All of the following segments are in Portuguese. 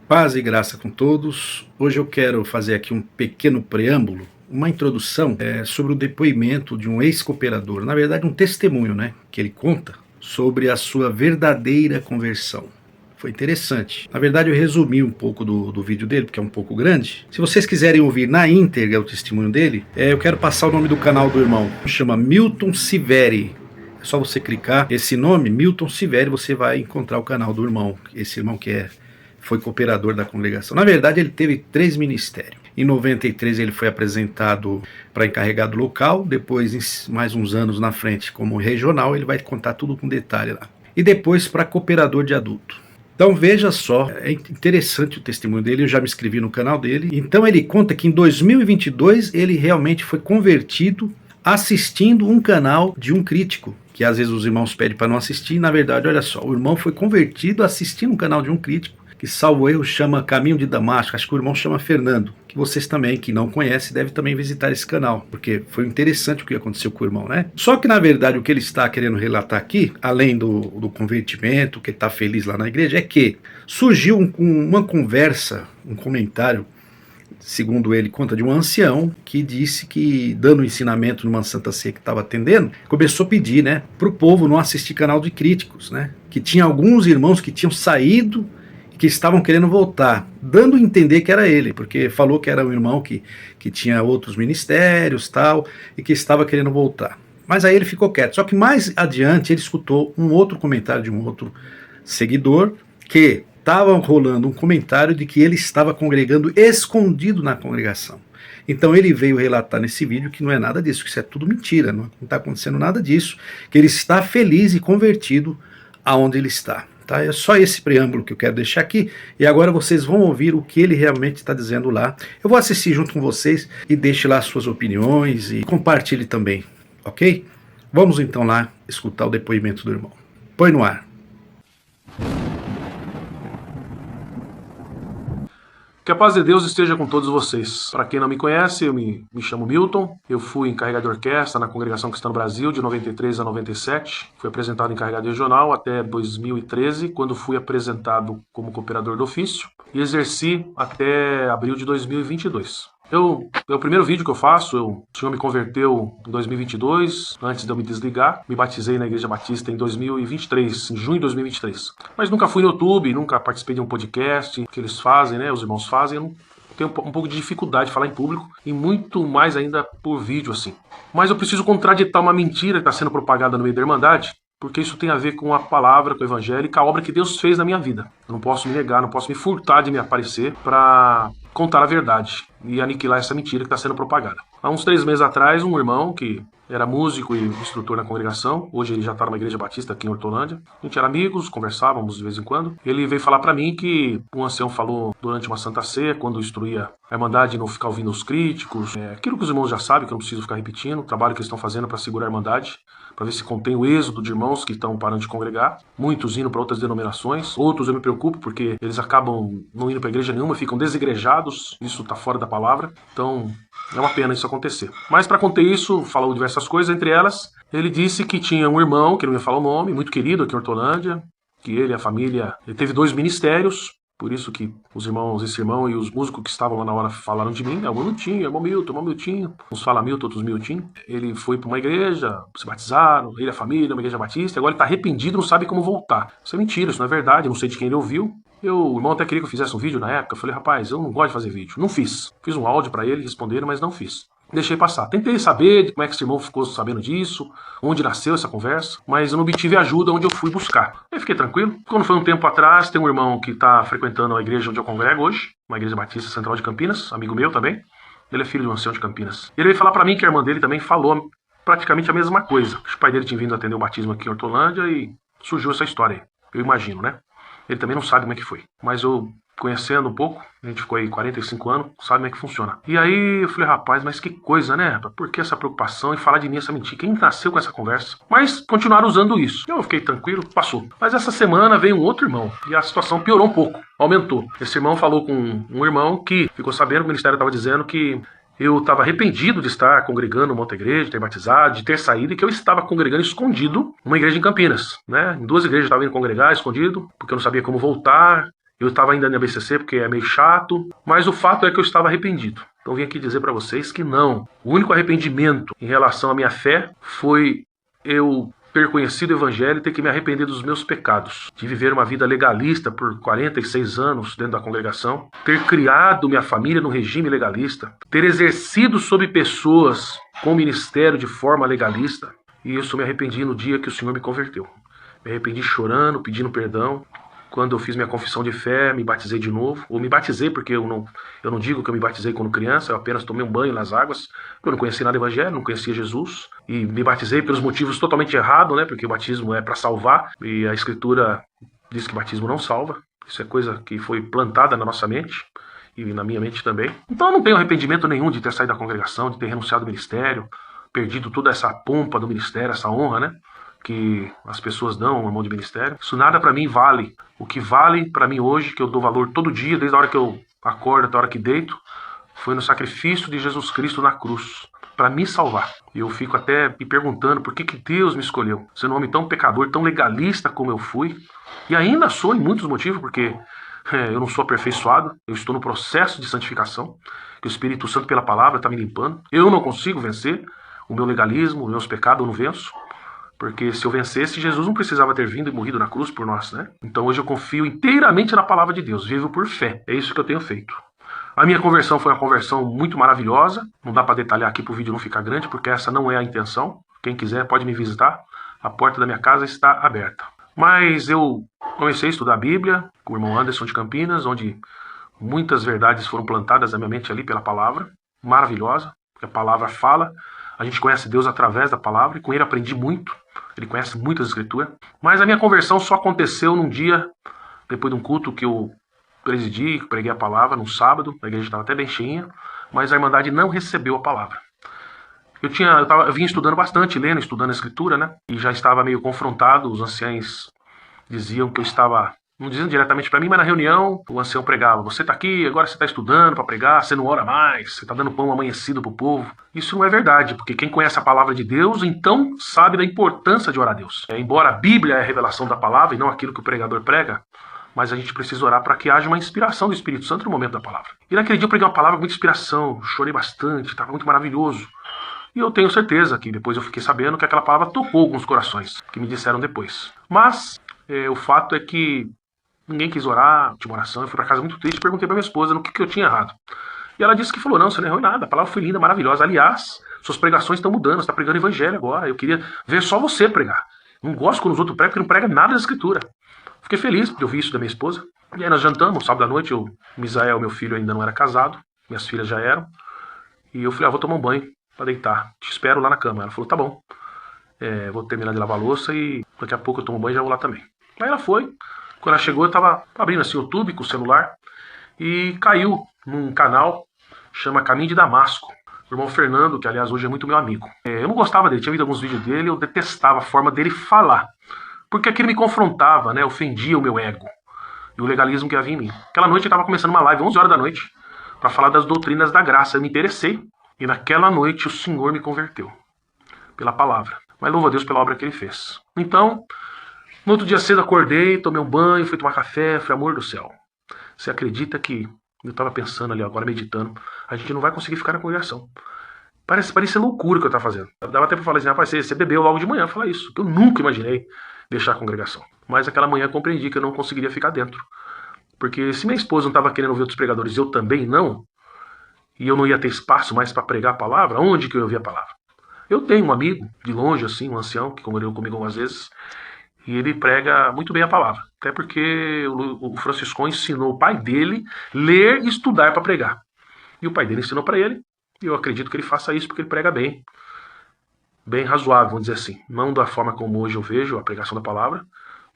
Paz e graça com todos. Hoje eu quero fazer aqui um pequeno preâmbulo, uma introdução sobre o depoimento de um ex-cooperador, na verdade um testemunho, que ele conta sobre a sua verdadeira conversão. Foi interessante. Na verdade eu resumi um pouco do vídeo dele, porque é um pouco grande. Se vocês quiserem ouvir na íntegra o testemunho dele, eu quero passar o nome do canal do irmão. Chama Milton Siveri. É só você clicar esse nome, Milton Siveri, você vai encontrar o canal do irmão. Esse irmão que foi cooperador da congregação. Na verdade, ele teve 3 ministérios. Em 93 ele foi apresentado para encarregado local, depois, mais uns anos na frente, como regional, ele vai contar tudo com detalhe lá. E depois para cooperador de adulto. Então veja só, é interessante o testemunho dele, eu já me inscrevi no canal dele. Então ele conta que em 2022 ele realmente foi convertido assistindo um canal de um crítico, que às vezes os irmãos pedem para não assistir. Na verdade, olha só, o irmão foi convertido assistindo um canal de um crítico, que salvo erro chama Caminho de Damasco, acho que o irmão chama Fernando, que vocês também, que não conhecem, devem também visitar esse canal, porque foi interessante o que aconteceu com o irmão, Só que na verdade o que ele está querendo relatar aqui, além do convertimento, que ele está feliz lá na igreja, é que surgiu uma conversa, um comentário, segundo ele conta, de um ancião que disse que, dando ensinamento numa Santa Ceia que estava atendendo, começou a pedir, para o povo não assistir canal de críticos, que tinha alguns irmãos que tinham saído, que estavam querendo voltar, dando a entender que era ele, porque falou que era um irmão que tinha outros ministérios tal, e que estava querendo voltar. Mas aí ele ficou quieto. Só que mais adiante ele escutou um outro comentário de um outro seguidor, que estava rolando um comentário de que ele estava congregando escondido na congregação. Então ele veio relatar nesse vídeo que não é nada disso, que isso é tudo mentira, não está acontecendo nada disso, que ele está feliz e convertido aonde ele está. Tá? É só esse preâmbulo que eu quero deixar aqui, e agora vocês vão ouvir o que ele realmente está dizendo lá. Eu vou assistir junto com vocês e deixe lá suas opiniões e compartilhe também, ok? Vamos então lá escutar o depoimento do irmão. Põe no ar. Que a paz de Deus esteja com todos vocês. Para quem não me conhece, eu me chamo Milton. Eu fui encarregado de orquestra na Congregação Cristã no Brasil de 93 a 97. Fui apresentado encarregado regional até 2013, quando fui apresentado como cooperador do ofício, e exerci até abril de 2022. É o primeiro vídeo que eu faço. O Senhor me converteu em 2022, antes de eu me desligar. Me batizei na Igreja Batista em 2023, em junho de 2023. Mas nunca fui no YouTube, nunca participei de um podcast que eles fazem, os irmãos fazem. Eu não tenho um pouco de dificuldade de falar em público, e muito mais ainda por vídeo assim. Mas eu preciso contraditar uma mentira que está sendo propagada no meio da Irmandade, porque isso tem a ver com a palavra, com o evangelho e com a obra que Deus fez na minha vida. Eu não posso me negar, não posso me furtar de me aparecer para contar a verdade e aniquilar essa mentira que está sendo propagada. Há uns 3 meses atrás, um irmão que era músico e instrutor na congregação, hoje ele já está numa igreja batista aqui em Hortolândia, a gente era amigos, conversávamos de vez em quando. Ele veio falar para mim que um ancião falou durante uma Santa Ceia, quando instruía a Irmandade, não ficar ouvindo os críticos, aquilo que os irmãos já sabem, que eu não preciso ficar repetindo, o trabalho que eles estão fazendo para segurar a Irmandade, para ver se contém o êxodo de irmãos que estão parando de congregar, muitos indo para outras denominações, outros eu me preocupo porque eles acabam não indo para igreja nenhuma, ficam desigrejados, isso está fora da palavra, então é uma pena isso acontecer. Mas para conter isso, falou diversas coisas, entre elas, ele disse que tinha um irmão, que não ia falar o nome, muito querido aqui em Hortolândia, que ele e a família, ele teve 2 ministérios, por isso que os irmãos, esse irmão e os músicos que estavam lá na hora falaram de mim, irmão Miltinho, irmão Miltinho, uns falam Milton, outros Miltinho. Ele foi para uma igreja, se batizaram, ele e a família, uma igreja batista, agora ele está arrependido, não sabe como voltar. Isso é mentira, isso não é verdade, eu não sei de quem ele ouviu. O irmão até queria que eu fizesse um vídeo na época, eu falei, rapaz, eu não gosto de fazer vídeo. Não fiz. Fiz um áudio para ele, responderam, mas não fiz. Deixei passar. Tentei saber de como é que esse irmão ficou sabendo disso, onde nasceu essa conversa, mas eu não obtive ajuda onde eu fui buscar. Aí fiquei tranquilo. Quando foi um tempo atrás, tem um irmão que está frequentando a igreja onde eu congrego hoje, uma igreja batista central de Campinas, amigo meu também. Ele é filho de um ancião de Campinas. Ele veio falar para mim que a irmã dele também falou praticamente a mesma coisa. O pai dele tinha vindo atender o batismo aqui em Hortolândia e surgiu essa história aí. Eu imagino, Ele também não sabe como é que foi. Mas eu, conhecendo um pouco, a gente ficou aí 45 anos, sabe como é que funciona. E aí eu falei, rapaz, mas que coisa, Por que essa preocupação e falar de mim essa mentira? Quem nasceu com essa conversa? Mas continuaram usando isso. Eu fiquei tranquilo, passou. Mas essa semana veio um outro irmão e a situação piorou um pouco, aumentou. Esse irmão falou com um irmão que ficou sabendo que o ministério estava dizendo que eu estava arrependido de estar congregando uma outra igreja, de ter batizado, de ter saído, e que eu estava congregando escondido numa igreja em Campinas, Em 2 igrejas eu estava indo congregar escondido, porque eu não sabia como voltar, Eu estava ainda na BCC porque é meio chato, mas o fato é que eu estava arrependido. Então vim aqui dizer para vocês que não. O único arrependimento em relação à minha fé foi eu ter conhecido o Evangelho e ter que me arrepender dos meus pecados. De viver uma vida legalista por 46 anos dentro da congregação. Ter criado minha família num regime legalista. Ter exercido sobre pessoas com ministério de forma legalista. E isso me arrependi no dia que o Senhor me converteu. Me arrependi chorando, pedindo perdão. Quando eu fiz minha confissão de fé, me batizei de novo. Ou me batizei, porque eu não digo que eu me batizei quando criança, eu apenas tomei um banho nas águas. Eu não conhecia nada do Evangelho, não conhecia Jesus. E me batizei pelos motivos totalmente errados, né? Porque o batismo é para salvar. E a Escritura diz que batismo não salva. Isso é coisa que foi plantada na nossa mente. E na minha mente também. Então eu não tenho arrependimento nenhum de ter saído da congregação, de ter renunciado ao ministério. Perdido toda essa pompa do ministério, essa honra, né? Que as pessoas dão na mão de ministério. Isso nada para mim vale. O que vale para mim hoje, que eu dou valor todo dia, desde a hora que eu acordo até a hora que deito, foi no sacrifício de Jesus Cristo na cruz, para me salvar. E eu fico até me perguntando por que Deus me escolheu, sendo um homem tão pecador, tão legalista como eu fui, e ainda sou em muitos motivos, porque eu não sou aperfeiçoado, eu estou no processo de santificação, que o Espírito Santo pela palavra está me limpando. Eu não consigo vencer o meu legalismo, os meus pecados eu não venço. Porque se eu vencesse, Jesus não precisava ter vindo e morrido na cruz por nós, né? Então hoje eu confio inteiramente na palavra de Deus, vivo por fé. É isso que eu tenho feito. A minha conversão foi uma conversão muito maravilhosa. Não dá para detalhar aqui para o vídeo não ficar grande, porque essa não é a intenção. Quem quiser pode me visitar. A porta da minha casa está aberta. Mas eu comecei a estudar a Bíblia com o irmão Anderson de Campinas, onde muitas verdades foram plantadas na minha mente ali pela palavra. Maravilhosa, porque a palavra fala. A gente conhece Deus através da palavra e com ele aprendi muito. Ele conhece muitas escrituras. Mas a minha conversão só aconteceu num dia, depois de um culto que eu presidi, que preguei a palavra, num sábado. A igreja estava até bem cheinha, mas a Irmandade não recebeu a palavra. Eu vinha estudando bastante, lendo, estudando a escritura, né? E já estava meio confrontado. Os anciães diziam que eu estava... Não diziam diretamente para mim, mas na reunião o ancião pregava. Você está aqui, agora você está estudando para pregar, você não ora mais, você está dando pão amanhecido para o povo. Isso não é verdade, porque quem conhece a palavra de Deus, então sabe da importância de orar a Deus. Embora a Bíblia é a revelação da palavra e não aquilo que o pregador prega, mas a gente precisa orar para que haja uma inspiração do Espírito Santo no momento da palavra. E naquele dia eu preguei uma palavra com muita inspiração, chorei bastante, estava muito maravilhoso. E eu tenho certeza que depois eu fiquei sabendo que aquela palavra tocou alguns corações, que me disseram depois. Mas o fato é que ninguém quis orar, tinha uma oração, eu fui para casa muito triste, perguntei para minha esposa no que eu tinha errado. E ela disse que falou, não, você não errou em nada, a palavra foi linda, maravilhosa. Aliás, suas pregações estão mudando, você está pregando evangelho agora, eu queria ver só você pregar. Não gosto quando os outros pregam, porque não prega nada da escritura. Fiquei feliz de ouvir isso da minha esposa. E aí nós jantamos, sábado à noite, o Misael, meu filho, ainda não era casado, minhas filhas já eram. E eu falei, vou tomar um banho para deitar, te espero lá na cama. Ela falou, tá bom, vou terminar de lavar a louça e daqui a pouco eu tomo banho e já vou lá também. Aí ela foi. Quando ela chegou, eu estava abrindo assim o YouTube com o celular e caiu num canal chama Caminho de Damasco. O irmão Fernando, que aliás hoje é muito meu amigo. Eu não gostava dele, tinha visto alguns vídeos dele, eu detestava a forma dele falar. Porque aquilo me confrontava, né? Ofendia o meu ego e o legalismo que havia em mim. Aquela noite eu estava começando uma live, 11 horas da noite, para falar das doutrinas da graça. Eu me interessei e naquela noite o Senhor me converteu pela palavra. Mas louvo a Deus pela obra que ele fez. Então... No outro dia cedo acordei, tomei um banho, fui tomar café, falei, amor do céu, você acredita que, eu estava pensando ali agora, meditando, a gente não vai conseguir ficar na congregação. Parece loucura o que eu estava fazendo. Dava até para falar assim, rapaz, você bebeu logo de manhã, falar isso, que eu nunca imaginei deixar a congregação. Mas aquela manhã eu compreendi que eu não conseguiria ficar dentro. Porque se minha esposa não estava querendo ouvir outros pregadores, eu também não, e eu não ia ter espaço mais para pregar a palavra, onde que eu ia ouvir a palavra? Eu tenho um amigo, de longe assim, um ancião, que congregou comigo algumas vezes, e ele prega muito bem a palavra. Até porque o Franciscão ensinou o pai dele ler e estudar para pregar. E o pai dele ensinou para ele. E eu acredito que ele faça isso porque ele prega bem. Bem razoável, vamos dizer assim. Não da forma como hoje eu vejo a pregação da palavra.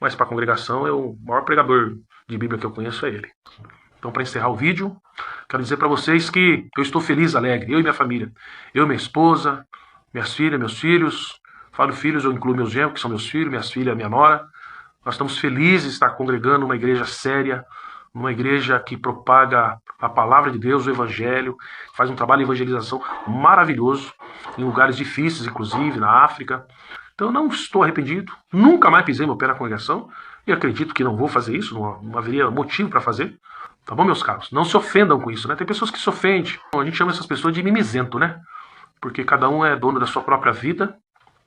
Mas para a congregação, o maior pregador de Bíblia que eu conheço é ele. Então, para encerrar o vídeo, quero dizer para vocês que eu estou feliz, alegre. Eu e minha família. Eu, minha esposa, minhas filhas, meus filhos... Falo filhos, eu incluo meus genros, que são meus filhos, minhas filhas, minha nora. Nós estamos felizes de estar congregando numa igreja séria, numa igreja que propaga a palavra de Deus, o evangelho, faz um trabalho de evangelização maravilhoso, em lugares difíceis, inclusive, na África. Então eu não estou arrependido, nunca mais pisei meu pé na congregação e acredito que não vou fazer isso, não haveria motivo para fazer. Tá bom, meus caros? Não se ofendam com isso, né? Tem pessoas que se ofendem. A gente chama essas pessoas de mimizento, né? Porque cada um é dono da sua própria vida.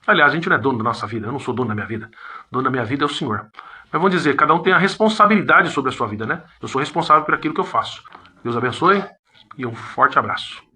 Aliás, a gente não é dono da nossa vida, eu não sou dono da minha vida. Dono da minha vida é o Senhor. Mas vamos dizer, cada um tem a responsabilidade sobre a sua vida, né? Eu sou responsável por aquilo que eu faço. Deus abençoe e um forte abraço.